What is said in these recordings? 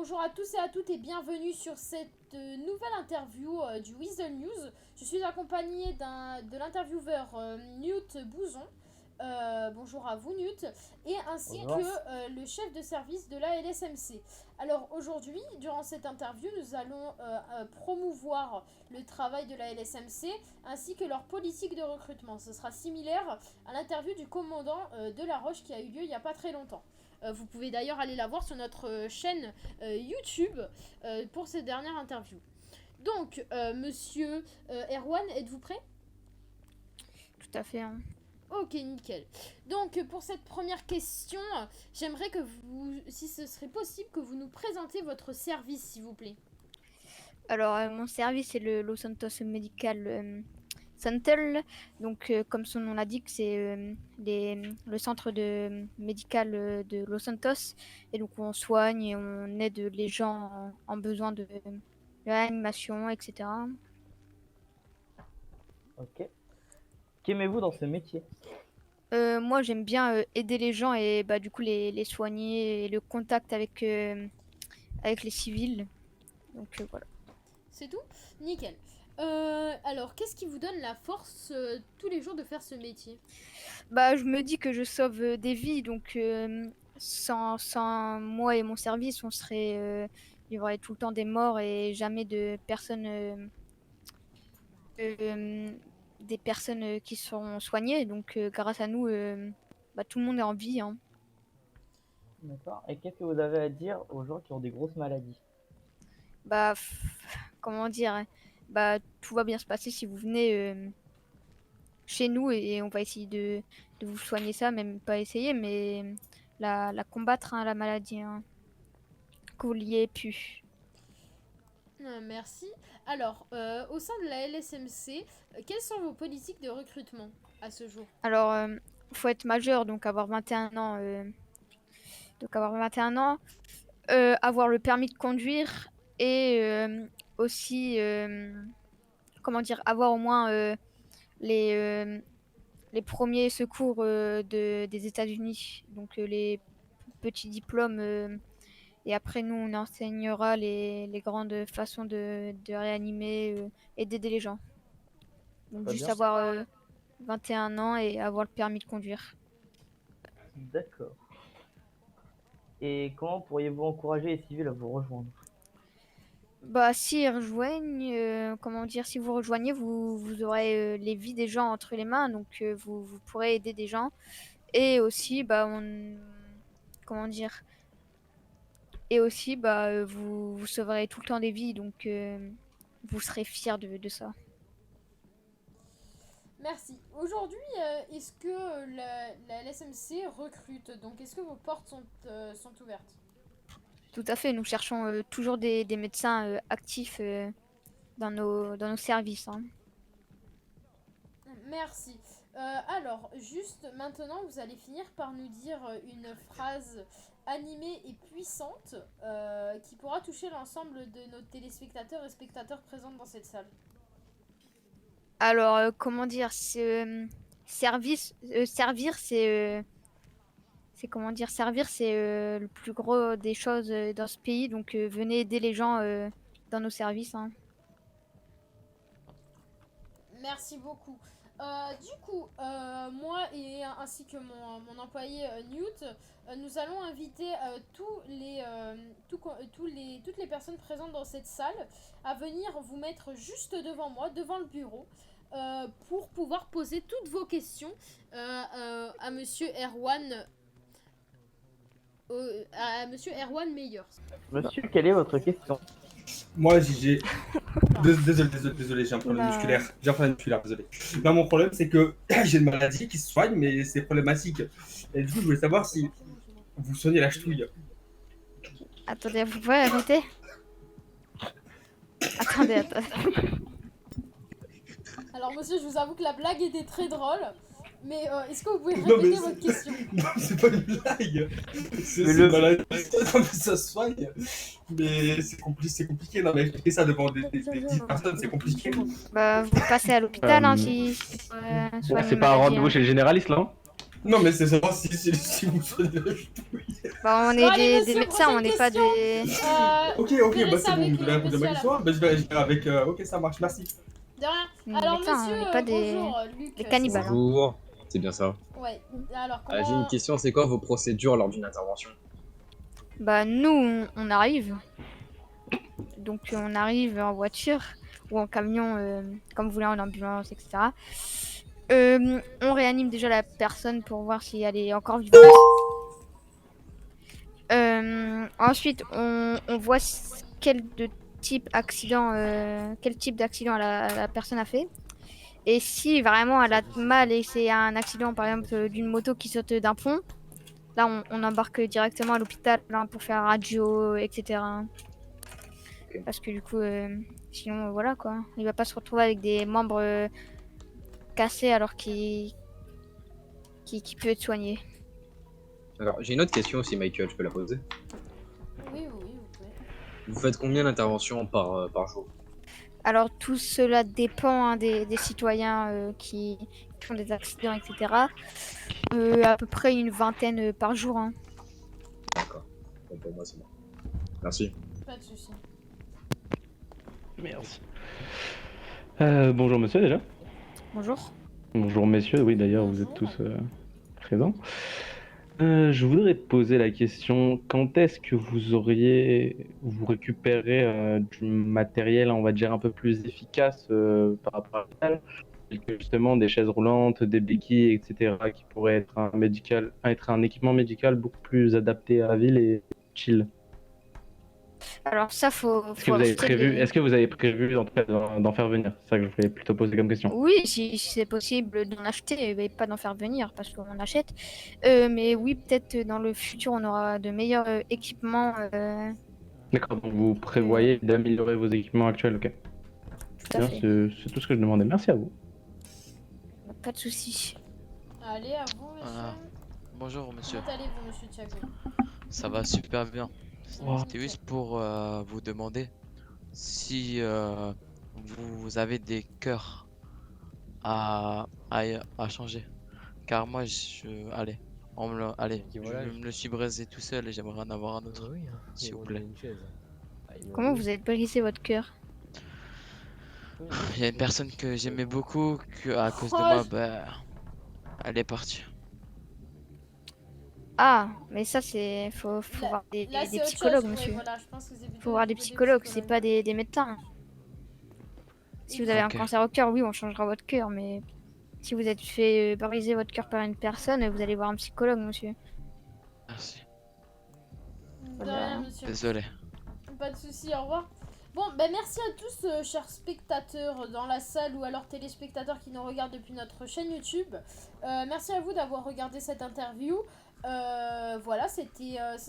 bonjour à tous et à toutes et bienvenue sur cette nouvelle interview du Weasel News. Je suis accompagnée de l'intervieweur Newt Bouzon. Bonjour à vous Newt. Et ainsi Bonjour. que le chef de service de la LSMC. Alors aujourd'hui, durant cette interview, nous allons promouvoir le travail de la LSMC ainsi que leur politique de recrutement. Ce sera similaire à l'interview du commandant de La Roche qui a eu lieu il n'y a pas très longtemps. Vous pouvez d'ailleurs aller la voir sur notre chaîne YouTube pour cette dernière interview. Donc, monsieur Erwan, êtes-vous prêt? Tout à fait. Hein. Ok, nickel. Donc, pour cette première question, j'aimerais que vous, si ce serait possible, que vous nous présentiez votre service, s'il vous plaît. Alors, mon service, c'est le Los Santos Medical Center. Donc, comme son nom l'indique, c'est le centre médical de Los Santos. Et donc, on soigne et on aide les gens en besoin de réanimation, etc. Ok. Qu'aimez-vous dans ce métier? Moi, j'aime bien aider les gens et du coup les soigner et le contact avec les civils. Donc, voilà. C'est tout? Nickel. Alors, qu'est-ce qui vous donne la force tous les jours de faire ce métier? Je me dis que je sauve des vies, donc sans moi et mon service, il y aurait tout le temps des morts et jamais de personnes, des personnes qui sont soignées. Donc, grâce à nous, tout le monde est en vie. Hein. D'accord. Et qu'est-ce que vous avez à dire aux gens qui ont des grosses maladies? Comment dire? Tout va bien se passer si vous venez chez nous et on va essayer de vous soigner ça, même pas essayer, mais la combattre, hein, la maladie, hein, que vous l'ayez pu. Merci. Alors, au sein de la LSMC, quelles sont vos politiques de recrutement à ce jour? Alors, faut être majeur, donc avoir 21 ans. Avoir le permis de conduire et aussi, avoir au moins les premiers secours des États-Unis, donc les petits diplômes. Et après, nous, on enseignera les grandes façons de réanimer et d'aider les gens. Donc, Très juste bien. avoir 21 ans et avoir le permis de conduire. D'accord. Et comment pourriez-vous encourager les civils à vous rejoindre? Si si vous rejoignez, vous aurez les vies des gens entre les mains, donc vous pourrez aider des gens. Et aussi, comment dire, vous sauverez tout le temps des vies, donc vous serez fiers de ça. Merci. Aujourd'hui, est-ce que la LSMC recrute? Donc, est-ce que vos portes sont ouvertes? Tout à fait, nous cherchons toujours des médecins actifs dans nos services. Hein. Merci. Alors, juste maintenant, vous allez finir par nous dire une phrase animée et puissante qui pourra toucher l'ensemble de nos téléspectateurs et spectateurs présents dans cette salle. Alors, servir, servir, c'est le plus gros des choses dans ce pays. Donc, venez aider les gens dans nos services. Hein. Merci beaucoup. Du coup, moi et ainsi que mon employé Newt, nous allons inviter toutes les personnes présentes dans cette salle à venir vous mettre juste devant moi, devant le bureau, pour pouvoir poser toutes vos questions à Monsieur Erwan. À Monsieur Erwan Meyers. Monsieur, quelle est votre question? Moi, j'ai. Désolé, j'ai un problème musculaire. Désolé. Non, mon problème, c'est que j'ai une maladie qui se soigne, mais c'est problématique. Et du coup, je voulais savoir si vous soignez la ch'touille. Attendez, vous pouvez arrêter? Attendez. Alors, monsieur, je vous avoue que la blague était très drôle. Mais est-ce que vous pouvez répéter votre question? Non, c'est pas une blague. C'est Mais une maladie. Non, mais ça se soigne. Mais c'est compliqué. Non, mais expliquer ça devant des 10 personnes, c'est compliqué. Vous passez à l'hôpital hein, si C'est pas un rendez-vous chez le généraliste là? Non, mais c'est savoir si vous soignez la ch'touille. Bah, on Bon, est allez, des monsieur, médecins, on prochaine n'est pas question. des. Ok, Vérez bah ça c'est bon, avec vous donnez la réponse de monsieur ma à la question. fin. Bah, je vais avec. Ok, ça marche, merci. De rien. des Alors, médecins, monsieur, on n'est pas des. bonjour, Luc. des c'est cannibales. ça Bonjour, c'est bien ça. Ouais. Alors, J'ai comment... une question, c'est quoi vos procédures lors d'une intervention? Bah, nous, on arrive. Donc, on arrive en voiture ou en camion, comme vous voulez, en ambulance, etc. On réanime déjà la personne pour voir si elle est encore vivante. Ensuite, on voit quel type d'accident la personne a fait. Et si vraiment elle a mal et c'est un accident, par exemple, d'une moto qui saute d'un pont, là, on embarque directement à l'hôpital hein, pour faire radio, etc. Ok. Parce que du coup, sinon, voilà quoi. Il va pas se retrouver avec des membres cassés alors qu'il peut être soigné. Alors, j'ai une autre question aussi, Michael, je peux la poser. Oui, vous pouvez. Vous faites combien d'interventions par jour? Alors tout cela dépend hein, des citoyens qui font des accidents, etc. À peu près une vingtaine par jour. Hein. D'accord. Bon, pour moi, c'est bon. Merci. Pas de soucis. Merci. Bonjour monsieur déjà. Bonjour. Bonjour messieurs, oui d'ailleurs vous êtes tous présents. Je voudrais te poser la question, quand est-ce que vous récupérez du matériel, on va dire, un peu plus efficace par rapport à l'hôpital, tels que justement des chaises roulantes, des béquilles, etc., qui pourraient être un équipement médical beaucoup plus adapté à la ville et chill. Alors ça, faut Est-ce que vous avez acheter prévu, des- est-ce que vous avez prévu en tout cas d'en faire venir? C'est ça que je voulais plutôt poser comme question. Oui, si c'est possible d'en acheter, mais pas d'en faire venir parce qu'on achète. Mais oui, peut-être dans le futur, on aura de meilleurs équipements. D'accord, donc vous prévoyez d'améliorer vos équipements actuels, ok. Tout à Bien, fait. c'est tout ce que je demandais. Merci à vous. Pas de soucis. Allez, à vous, monsieur. Ah, bonjour monsieur, Comment allez-vous, monsieur Thiago? ça va super bien. Wow. C'était juste pour vous demander si vous avez des cœurs à changer. Car moi, allez, je me le suis brisé tout seul et j'aimerais en avoir un autre, s'il vous plaît. Comment vous avez brisé votre cœur? Il y a une personne que j'aimais beaucoup, à cause de Oh, moi, bah, elle est partie. Ah, mais ça c'est faut Là- voir des Là, c'est autre psychologues, chose. monsieur. Ouais, voilà, je pense que c'est plutôt Faut voir au des niveau psychologues, c'est psychologues. pas des médecins. Si vous avez Ok. un cancer au cœur, oui, on changera votre cœur, mais si vous êtes fait briser votre cœur par une personne, vous allez voir un psychologue, monsieur. Merci. De Voilà. rien, monsieur. Désolé. Pas de soucis, au revoir. Bon, ben merci à tous, chers spectateurs dans la salle ou alors téléspectateurs qui nous regardent depuis notre chaîne YouTube. Merci à vous d'avoir regardé cette interview. Voilà, cette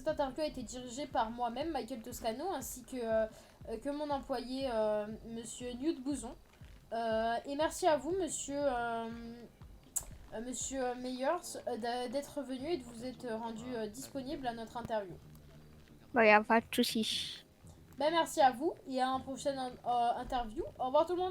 interview a été dirigée par moi-même, Michael Toscano, ainsi que mon employé, monsieur Newt Bouzon. Et merci à vous, monsieur Meyers, d'être venu et de vous être rendu disponible à notre interview. Bah, y a pas de soucis. Ben merci à vous et à un prochain interview. Au revoir tout le monde.